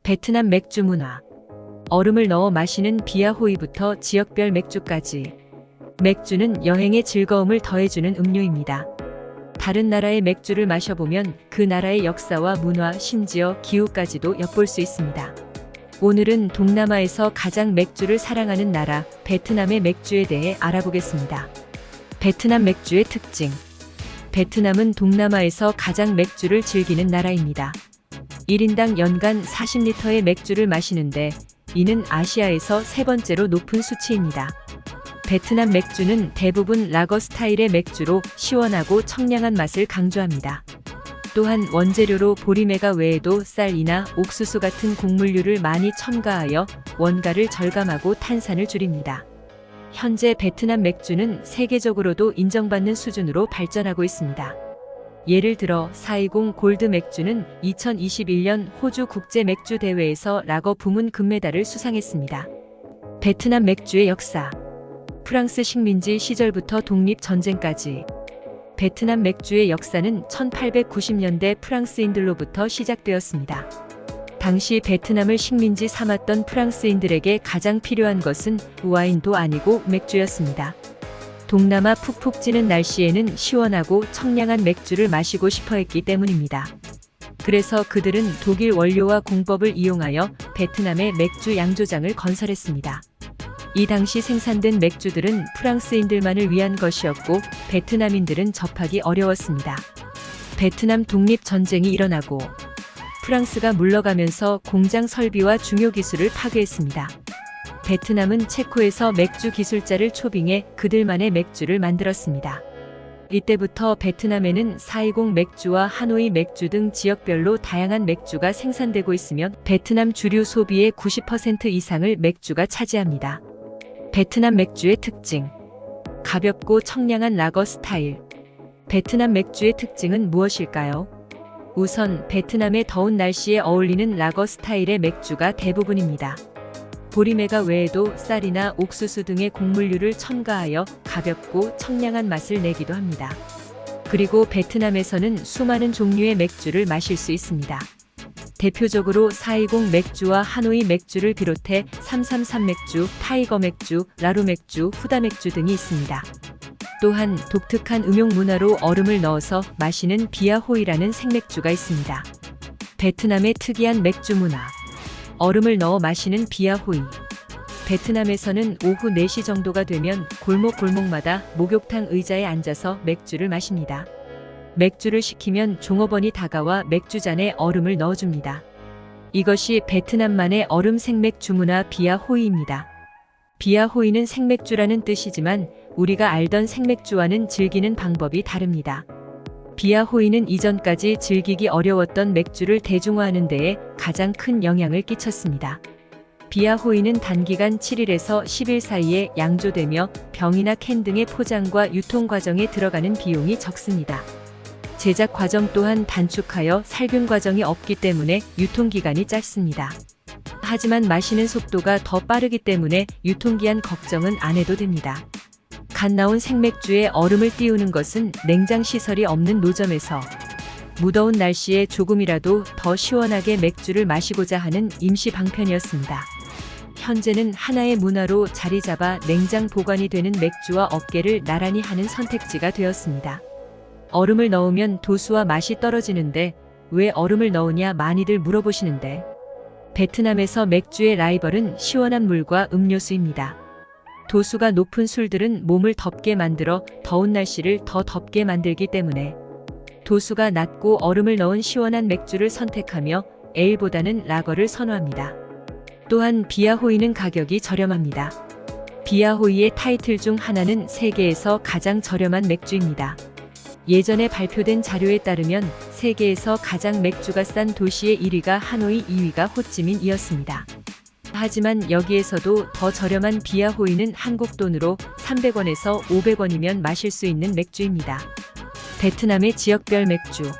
베트남 맥주 문화. 얼음을 넣어 마시는 비아호이부터 지역별 맥주까지. 맥주는 여행의 즐거움을 더해주는 음료입니다. 다른 나라의 맥주를 마셔보면 그 나라의 역사와 문화, 심지어 기후까지도 엿볼 수 있습니다. 오늘은 동남아에서 가장 맥주를 사랑하는 나라, 베트남의 맥주에 대해 알아보겠습니다. 베트남 맥주의 특징. 베트남은 동남아에서 가장 맥주를 즐기는 나라입니다. 1인당 연간 40리터의 맥주를 마시는데 이는 아시아에서 세 번째로 높은 수치입니다. 베트남 맥주는 대부분 라거 스타일의 맥주로 시원하고 청량한 맛을 강조합니다. 또한 원재료로 보리매가 외에도 쌀이나 옥수수 같은 곡물류를 많이 첨가하여 원가를 절감하고 탄산을 줄입니다. 현재 베트남 맥주는 세계적으로도 인정받는 수준으로 발전하고 있습니다. 예를 들어 420 골드 맥주는 2021년 호주 국제 맥주 대회에서 라거 부문 금메달을 수상했습니다. 베트남 맥주의 역사. 프랑스 식민지 시절부터 독립전쟁까지. 베트남 맥주의 역사는 1890년대 프랑스인들로부터 시작되었습니다. 당시 베트남을 식민지 삼았던 프랑스인들에게 가장 필요한 것은 와인도 아니고 맥주였습니다. 동남아 푹푹 찌는 날씨에는 시원하고 청량한 맥주를 마시고 싶어 했기 때문입니다. 그래서 그들은 독일 원료와 공법을 이용하여 베트남의 맥주 양조장을 건설했습니다. 이 당시 생산된 맥주들은 프랑스인들만을 위한 것이었고 베트남인들은 접하기 어려웠습니다. 베트남 독립전쟁이 일어나고 프랑스가 물러가면서 공장 설비와 중요 기술을 파괴했습니다. 베트남은 체코에서 맥주 기술자를 초빙해 그들만의 맥주를 만들었습니다. 이때부터 베트남에는 420 맥주와 하노이 맥주 등 지역별로 다양한 맥주가 생산되고 있으며 베트남 주류 소비의 90% 이상을 맥주가 차지합니다. 베트남 맥주의 특징. 가볍고 청량한 라거 스타일. 베트남 맥주의 특징은 무엇일까요? 우선 베트남의 더운 날씨에 어울리는 라거 스타일의 맥주가 대부분입니다. 보리매가 외에도 쌀이나 옥수수 등의 곡물류를 첨가하여 가볍고 청량한 맛을 내기도 합니다. 그리고 베트남에서는 수많은 종류의 맥주를 마실 수 있습니다. 대표적으로 420 맥주와 하노이 맥주를 비롯해 333 맥주, 타이거 맥주, 라루 맥주, 후다 맥주 등이 있습니다. 또한 독특한 음용 문화로 얼음을 넣어서 마시는 비아호이라는 생맥주가 있습니다. 베트남의 특이한 맥주 문화. 얼음을 넣어 마시는 비아호이. 베트남에서는 오후 4시 정도가 되면 골목골목마다 목욕탕 의자에 앉아서 맥주를 마십니다. 맥주를 시키면 종업원이 다가와 맥주잔에 얼음을 넣어줍니다. 이것이 베트남만의 얼음 생맥주 문화 비아호이입니다. 비아호이는 생맥주라는 뜻이지만 우리가 알던 생맥주와는 즐기는 방법이 다릅니다. 비아호이는 이전까지 즐기기 어려웠던 맥주를 대중화하는 데에 가장 큰 영향을 끼쳤습니다. 비아호이는 단기간 7일에서 10일 사이에 양조되며 병이나 캔 등의 포장과 유통 과정에 들어가는 비용이 적습니다. 제작 과정 또한 단축하여 살균 과정이 없기 때문에 유통기간이 짧습니다. 하지만 마시는 속도가 더 빠르기 때문에 유통기한 걱정은 안 해도 됩니다. 갓 나온 생맥주에 얼음을 띄우는 것은 냉장 시설이 없는 노점에서 무더운 날씨에 조금이라도 더 시원하게 맥주를 마시고자 하는 임시 방편이었습니다. 현재는 하나의 문화로 자리 잡아 냉장 보관이 되는 맥주와 업계를 나란히 하는 선택지가 되었습니다. 얼음을 넣으면 도수와 맛이 떨어지는데 왜 얼음을 넣으냐 많이들 물어보시는데 베트남에서 맥주의 라이벌은 시원한 물과 음료수입니다. 도수가 높은 술들은 몸을 덥게 만들어 더운 날씨를 더 덥게 만들기 때문에 도수가 낮고 얼음을 넣은 시원한 맥주를 선택하며 에일보다는 라거를 선호합니다. 또한 비아호이는 가격이 저렴합니다. 비아호이의 타이틀 중 하나는 세계에서 가장 저렴한 맥주입니다. 예전에 발표된 자료에 따르면 세계에서 가장 맥주가 싼 도시의 1위가 하노이, 2위가 호찌민이었습니다. 하지만 여기에서도 더 저렴한 비아호이는 한국 돈으로 300원에서 500원이면 마실 수 있는 맥주입니다. 베트남의 지역별 맥주.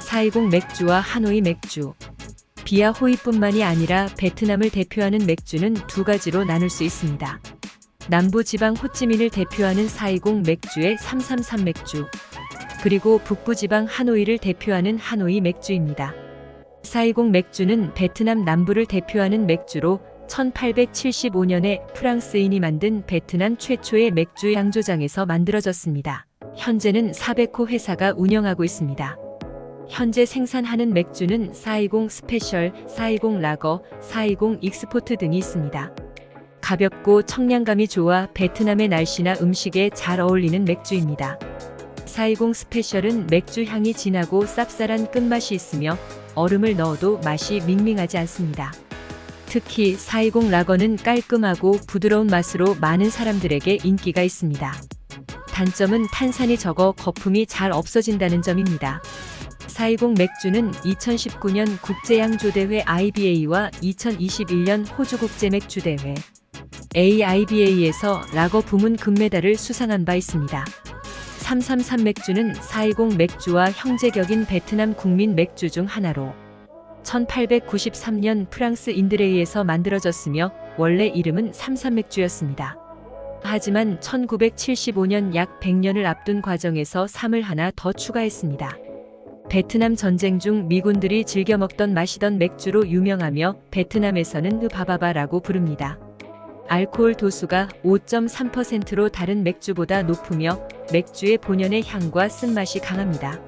420 맥주와 하노이 맥주. 비아호이뿐만이 아니라 베트남을 대표하는 맥주는 두 가지로 나눌 수 있습니다. 남부지방 호찌민을 대표하는 420 맥주의 333 맥주. 그리고 북부지방 하노이를 대표하는 하노이 맥주입니다. 420 맥주는 베트남 남부를 대표하는 맥주로 1875년에 프랑스인이 만든 베트남 최초의 맥주 양조장에서 만들어졌습니다. 현재는 400호 회사가 운영하고 있습니다. 현재 생산하는 맥주는 420 스페셜, 420 라거, 420 익스포트 등이 있습니다. 가볍고 청량감이 좋아 베트남의 날씨나 음식에 잘 어울리는 맥주입니다. 420 스페셜은 맥주 향이 진하고 쌉쌀한 끝맛이 있으며 얼음을 넣어도 맛이 밍밍하지 않습니다. 특히 420 라거는 깔끔하고 부드러운 맛으로 많은 사람들에게 인기가 있습니다. 단점은 탄산이 적어 거품이 잘 없어진다는 점입니다. 420 맥주는 2019년 국제양조대회 IBA와 2021년 호주국제맥주대회 AIBA에서 라거 부문 금메달을 수상한 바 있습니다. 333 맥주는 420 맥주와 형제격인 베트남 국민 맥주 중 하나로 1893년 프랑스 인드레이에서 만들어졌으며 원래 이름은 33 맥주였습니다. 하지만 1975년 약 100년을 앞둔 과정에서 3을 하나 더 추가했습니다. 베트남 전쟁 중 미군들이 즐겨 먹던 마시던 맥주로 유명하며 베트남에서는 바바바라고 부릅니다. 알코올 도수가 5.3%로 다른 맥주보다 높으며 맥주의 본연의 향과 쓴맛이 강합니다.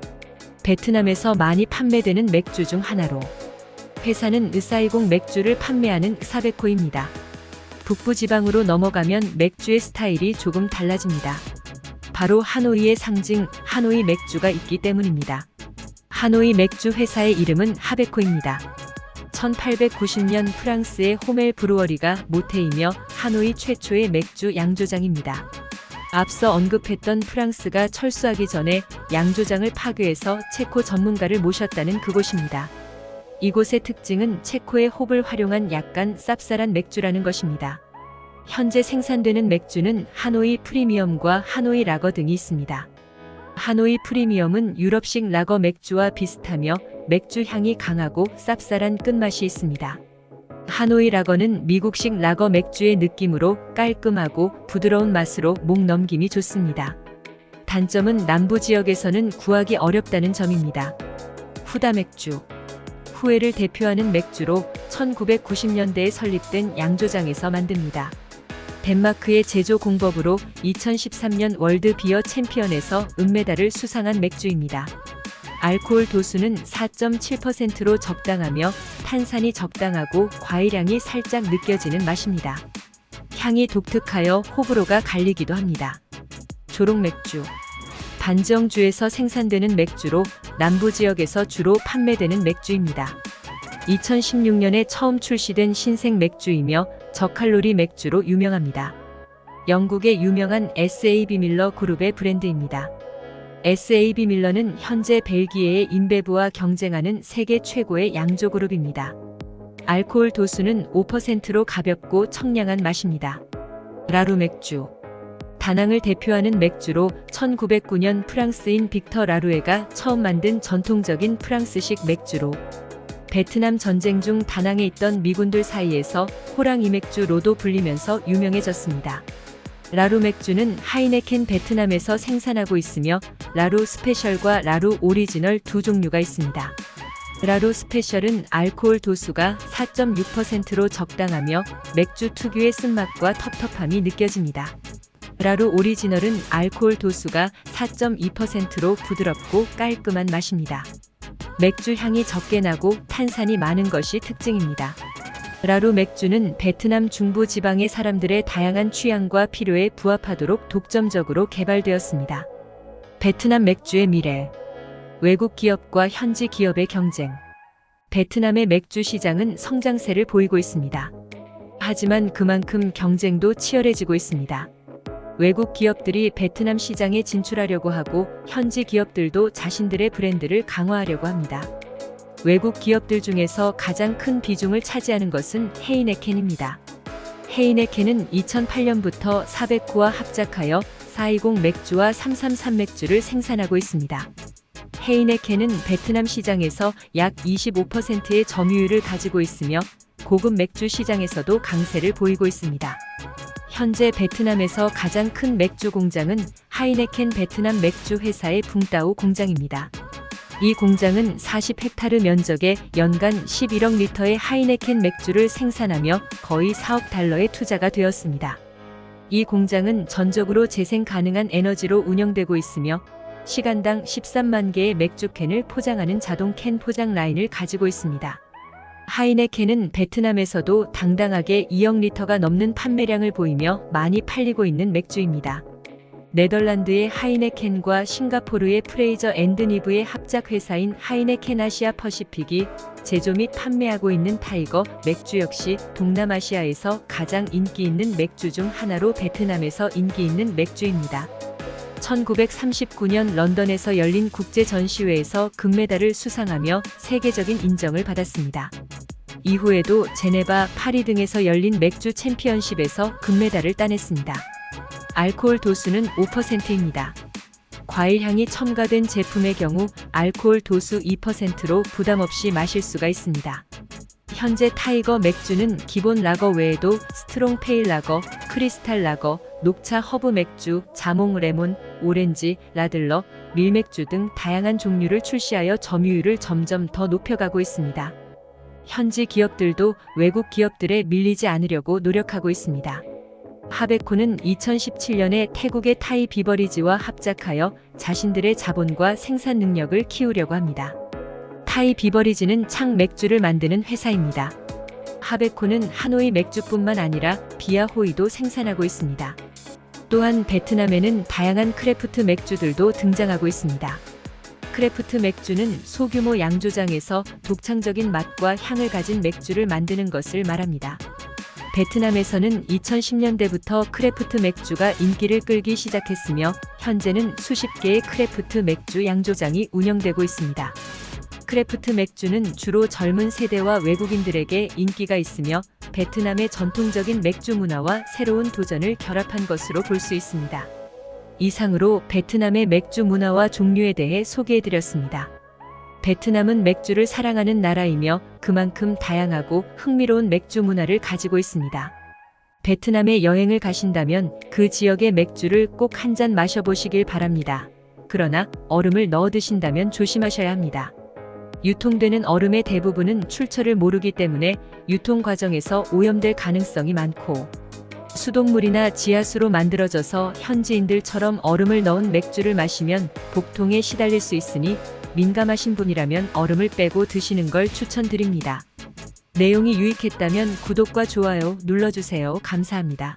베트남에서 많이 판매되는 맥주 중 하나로 회사는 420 맥주를 판매하는 400호입니다. 북부 지방으로 넘어가면 맥주의 스타일이 조금 달라집니다. 바로 하노이의 상징 하노이 맥주가 있기 때문입니다. 하노이 맥주 회사의 이름은 하베코입니다. 1890년 프랑스의 호멜 브루어리가 모태이며 하노이 최초의 맥주 양조장입니다. 앞서 언급했던 프랑스가 철수하기 전에 양조장을 파괴해서 체코 전문가를 모셨다는 그곳입니다. 이곳의 특징은 체코의 홉을 활용한 약간 쌉쌀한 맥주라는 것입니다. 현재 생산되는 맥주는 하노이 프리미엄과 하노이 라거 등이 있습니다. 하노이 프리미엄은 유럽식 라거 맥주와 비슷하며 맥주 향이 강하고 쌉쌀한 끝맛이 있습니다. 하노이 라거는 미국식 라거 맥주의 느낌으로 깔끔하고 부드러운 맛으로 목 넘김이 좋습니다. 단점은 남부 지역에서는 구하기 어렵다는 점입니다. 후다 맥주 후에를 대표하는 맥주로 1990년대에 설립된 양조장에서 만듭니다. 덴마크의 제조 공법으로 2013년 월드 비어 챔피언에서 은메달을 수상한 맥주입니다. 알코올 도수는 4.7%로 적당하며 탄산이 적당하고 과일향이 살짝 느껴지는 맛입니다. 향이 독특하여 호불호가 갈리기도 합니다. 조롱맥주 반정주에서 생산되는 맥주로 남부 지역에서 주로 판매되는 맥주입니다. 2016년에 처음 출시된 신생 맥주이며 저칼로리 맥주로 유명합니다. 영국의 유명한 SAB 밀러 그룹의 브랜드입니다. SAB 밀러는 현재 벨기에의 인베브와 경쟁하는 세계 최고의 양조 그룹입니다. 알코올 도수는 5%로 가볍고 청량한 맛입니다. 라루 맥주 다낭을 대표하는 맥주로 1909년 프랑스인 빅터 라루에가 처음 만든 전통적인 프랑스식 맥주로 베트남 전쟁 중 다낭에 있던 미군들 사이에서 호랑이 맥주로도 불리면서 유명해졌습니다. 라루 맥주는 하이네켄 베트남에서 생산하고 있으며 라루 스페셜과 라루 오리지널 두 종류가 있습니다. 라루 스페셜은 알코올 도수가 4.6%로 적당하며 맥주 특유의 쓴맛과 텁텁함이 느껴집니다. 라루 오리지널은 알코올 도수가 4.2%로 부드럽고 깔끔한 맛입니다. 맥주 향이 적게 나고 탄산이 많은 것이 특징입니다. 라루 맥주는 베트남 중부 지방의 사람들의 다양한 취향과 필요에 부합하도록 독점적으로 개발되었습니다. 베트남 맥주의 미래 외국 기업과 현지 기업의 경쟁 베트남의 맥주 시장은 성장세를 보이고 있습니다. 하지만 그만큼 경쟁도 치열해지고 있습니다. 외국 기업들이 베트남 시장에 진출하려고 하고 현지 기업들도 자신들의 브랜드를 강화하려고 합니다. 외국 기업들 중에서 가장 큰 비중을 차지하는 것은 헤이네켄입니다. 헤이네켄은 2008년부터 400호와 합작하여 420 맥주와 333 맥주를 생산하고 있습니다. 헤이네켄은 베트남 시장에서 약 25%의 점유율을 가지고 있으며 고급 맥주 시장에서도 강세를 보이고 있습니다. 현재 베트남에서 가장 큰 맥주 공장은 하이네켄 베트남 맥주 회사의 붕따오 공장입니다. 이 공장은 40헥타르 면적에 연간 11억 리터의 하이네켄 맥주를 생산하며 거의 4억 달러의 투자가 되었습니다. 이 공장은 전적으로 재생 가능한 에너지로 운영되고 있으며 시간당 13만 개의 맥주캔을 포장하는 자동 캔 포장 라인을 가지고 있습니다. 하이네켄은 베트남에서도 당당하게 2억 리터가 넘는 판매량을 보이며 많이 팔리고 있는 맥주입니다. 네덜란드의 하이네켄과 싱가포르의 프레이저 앤드 니브의 합작 회사인 하이네켄 아시아 퍼시픽이 제조 및 판매하고 있는 타이거 맥주 역시 동남아시아에서 가장 인기 있는 맥주 중 하나로 베트남에서 인기 있는 맥주입니다. 1939년 런던에서 열린 국제 전시회에서 금메달을 수상하며 세계적인 인정을 받았습니다. 이후에도 제네바, 파리 등에서 열린 맥주 챔피언십에서 금메달을 따냈습니다. 알코올 도수는 5%입니다. 과일 향이 첨가된 제품의 경우 알코올 도수 2%로 부담 없이 마실 수가 있습니다. 현재 타이거 맥주는 기본 라거 외에도 스트롱 페일 라거, 크리스탈 라거, 녹차 허브 맥주, 자몽 레몬, 오렌지, 라들러, 밀맥주 등 다양한 종류를 출시하여 점유율을 점점 더 높여가고 있습니다. 현지 기업들도 외국 기업들에 밀리지 않으려고 노력하고 있습니다. 하베코는 2017년에 태국의 타이 비버리지와 합작하여 자신들의 자본과 생산 능력을 키우려고 합니다. 타이 비버리지는 창 맥주를 만드는 회사입니다. 하베코는 하노이 맥주뿐만 아니라 비아호이도 생산하고 있습니다. 또한 베트남에는 다양한 크래프트 맥주들도 등장하고 있습니다. 크래프트 맥주는 소규모 양조장에서 독창적인 맛과 향을 가진 맥주를 만드는 것을 말합니다. 베트남에서는 2010년대부터 크래프트 맥주가 인기를 끌기 시작했으며 현재는 수십 개의 크래프트 맥주 양조장이 운영되고 있습니다. 크래프트 맥주는 주로 젊은 세대와 외국인들에게 인기가 있으며 베트남의 전통적인 맥주 문화와 새로운 도전을 결합한 것으로 볼 수 있습니다. 이상으로 베트남의 맥주 문화와 종류에 대해 소개해드렸습니다. 베트남은 맥주를 사랑하는 나라이며 그만큼 다양하고 흥미로운 맥주 문화를 가지고 있습니다. 베트남에 여행을 가신다면 그 지역의 맥주를 꼭 한 잔 마셔보시길 바랍니다. 그러나 얼음을 넣어 드신다면 조심하셔야 합니다. 유통되는 얼음의 대부분은 출처를 모르기 때문에 유통 과정에서 오염될 가능성이 많고 수돗물이나 지하수로 만들어져서 현지인들처럼 얼음을 넣은 맥주를 마시면 복통에 시달릴 수 있으니 민감하신 분이라면 얼음을 빼고 드시는 걸 추천드립니다. 내용이 유익했다면 구독과 좋아요 눌러주세요. 감사합니다.